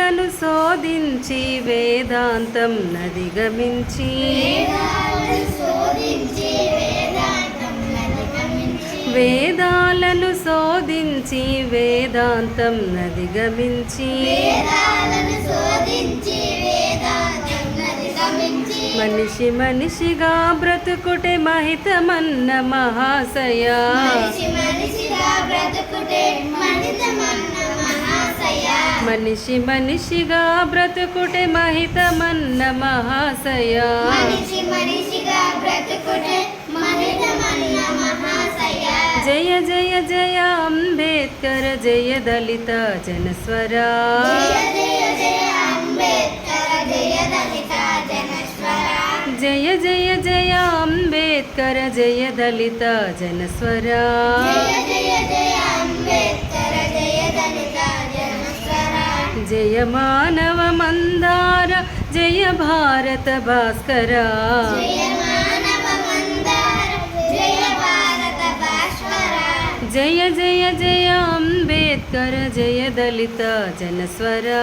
వేదాలను శోధించి వేదాంతం నదిగమించి వేదాలను శోధించి వేదాంతం నదిగమించి మనిషి మనిషిగా బ్రతుకుటే మహితమన్న మహాశయా మనిషి మనిషిగా బ్రతుకుటే మహితమన్న మహాశయా జయ జయ జయ అంబేద్కర జయ దళిత జనస్వరా జయ జయ జయ అంబేద్కర జయ దళిత జనస్వరా జయ మానవ మందార జయ భారత భాస్కరా జయ జయ జయ అంబేద్కర జయ దళిత జనస్వరా।